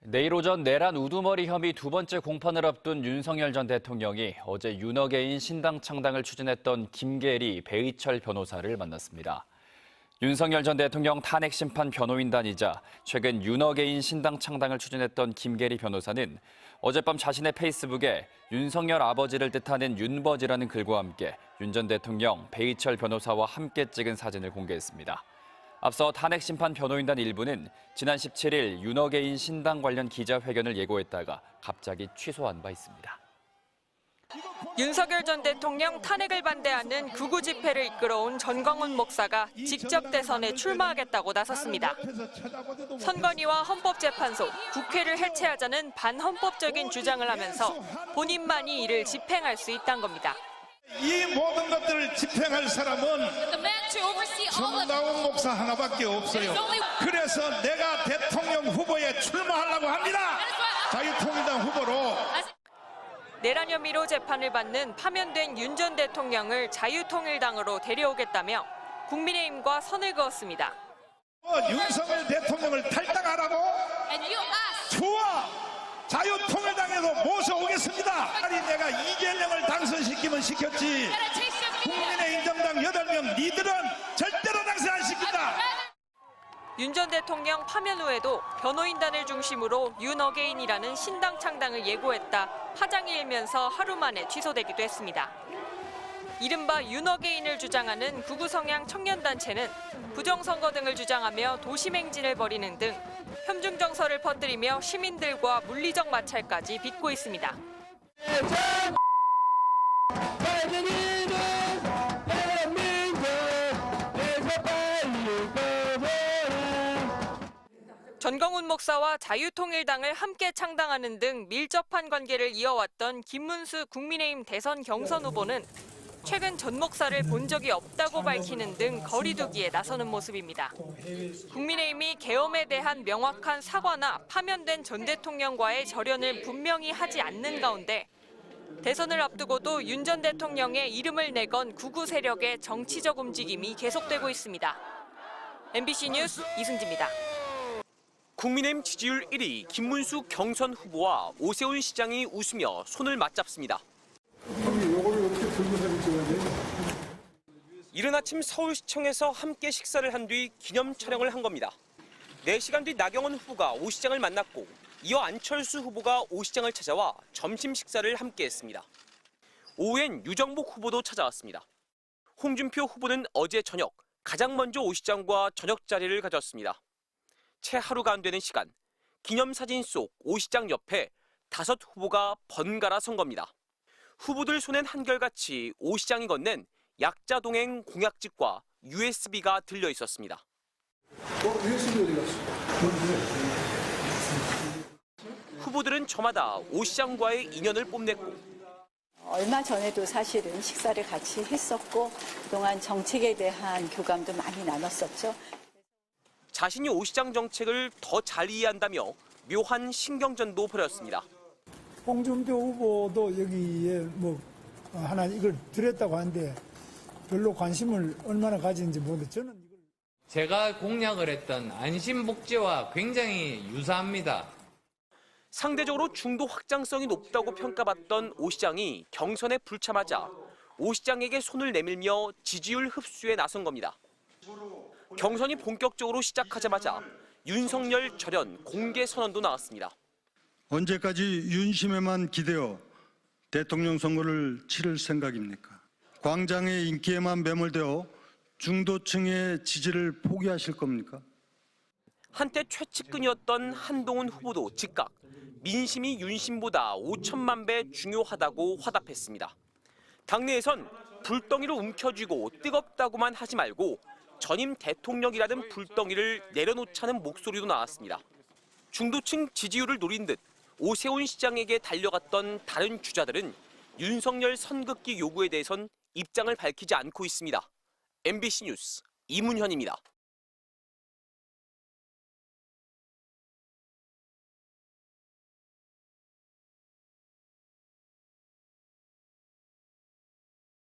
내일 오전 내란 우두머리 혐의 두 번째 공판을 앞둔 윤석열 전 대통령이 어제 윤어게인 신당 창당을 추진했던 김계리, 배의철 변호사를 만났습니다. 윤석열 전 대통령 탄핵심판 변호인단이자 최근 윤어게인 신당 창당을 추진했던 김계리 변호사는 어젯밤 자신의 페이스북에 윤석열 아버지를 뜻하는 윤버지라는 글과 함께 윤 전 대통령, 배의철 변호사와 함께 찍은 사진을 공개했습니다. 앞서 탄핵심판 변호인단 일부는 지난 17일 윤어게인 신당 관련 기자회견을 예고했다가 갑자기 취소한 바 있습니다. 윤석열 전 대통령 탄핵을 반대하는 극우 집회를 이끌어온 전광훈 목사가 직접 대선에 출마하겠다고 나섰습니다. 선관위와 헌법재판소, 국회를 해체하자는 반헌법적인 주장을 하면서 본인만이 이를 집행할 수 있다는 겁니다. 이 모든 것들을 집행할 사람은 정다운 목사 하나밖에 없어요. 그래서 내가 대통령 후보에 출마하려고 합니다. 자유통일당 후보로. 내란 혐의로 재판을 받는 파면된 윤 전 대통령을 자유통일당으로 데려오겠다며 국민의힘과 선을 그었습니다. 윤석열 대통령을 탈당하라고? 좋아! 자유통일당에도 모셔오겠습니다. 아니 내가 이재명을 당선시키면 시켰지. 국민의힘 정당 8명 니들은 절대로 당선 안 시킨다. 윤 전 대통령 파면 후에도 변호인단을 중심으로 윤어게인이라는 신당 창당을 예고했다 파장이 일면서 하루 만에 취소되기도 했습니다. 이른바 윤어게인을 주장하는 극우 성향 청년단체는 부정선거 등을 주장하며 도시맹진을 벌이는 등 혐중 정서를 퍼뜨리며 시민들과 물리적 마찰까지 빚고 있습니다. 전광훈 목사와 자유통일당을 함께 창당하는 등 밀접한 관계를 이어왔던 김문수 국민의힘 대선 경선 후보는 최근 전 목사를 본 적이 없다고 밝히는 등 거리두기에 나서는 모습입니다. 국민의힘이 계엄에 대한 명확한 사과나 파면된 전 대통령과의 절연을 분명히 하지 않는 가운데 대선을 앞두고도 윤 전 대통령의 이름을 내건 극우 세력의 정치적 움직임이 계속되고 있습니다. MBC 뉴스 이승지입니다. 국민의힘 지지율 1위 김문수 경선 후보와 오세훈 시장이 웃으며 손을 맞잡습니다. 이른 아침 서울시청에서 함께 식사를 한 뒤 기념 촬영을 한 겁니다. 4시간 뒤 나경원 후보가 오 시장을 만났고 이어 안철수 후보가 오 시장을 찾아와 점심 식사를 함께 했습니다. 오후엔 유정복 후보도 찾아왔습니다. 홍준표 후보는 어제 저녁 가장 먼저 오 시장과 저녁 자리를 가졌습니다. 채 하루가 안 되는 시간, 기념사진 속 오 시장 옆에 5 후보가 번갈아 선 겁니다. 후보들 손엔 한결같이 오 시장이 건넨 약자 동행 공약집과 USB가 들려 있었습니다. USB 어디 갔어? 후보들은 저마다 오 시장과의 인연을 뽐냈고 얼마 전에도 사실은 식사를 같이 했었고 그동안 정책에 대한 교감도 많이 나눴었죠. 자신이 오 시장 정책을 더 잘 이해한다며 묘한 신경전도 벌였습니다. 홍준표 후보도 여기에 하나 이걸 드렸다고 하는데 별로 관심을 얼마나 가지는지 모르는데 저는 이걸 제가 공약을 했던 안심복지와 굉장히 유사합니다. 상대적으로 중도 확장성이 높다고 평가받던 오 시장이 경선에 불참하자 오 시장에게 손을 내밀며 지지율 흡수에 나선 겁니다. 경선이 본격적으로 시작하자마자 윤석열 절연 공개 선언도 나왔습니다. 언제까지 윤심에만 기대어 대통령 선거를 치를 생각입니까? 광장의 인기에만 매몰되어 중도층의 지지를 포기하실 겁니까? 한때 최측근이었던 한동훈 후보도 즉각 민심이 윤심보다 5천만 배 중요하다고 화답했습니다. 당내에선 불덩이로 움켜쥐고 뜨겁다고만 하지 말고 전임 대통령이라는 불덩이를 내려놓자는 목소리도 나왔습니다. 중도층 지지율을 노린 듯 오세훈 시장에게 달려갔던 다른 주자들은 윤석열 선긋기 요구에 대해선 입장을 밝히지 않고 있습니다. MBC 뉴스 이문현입니다.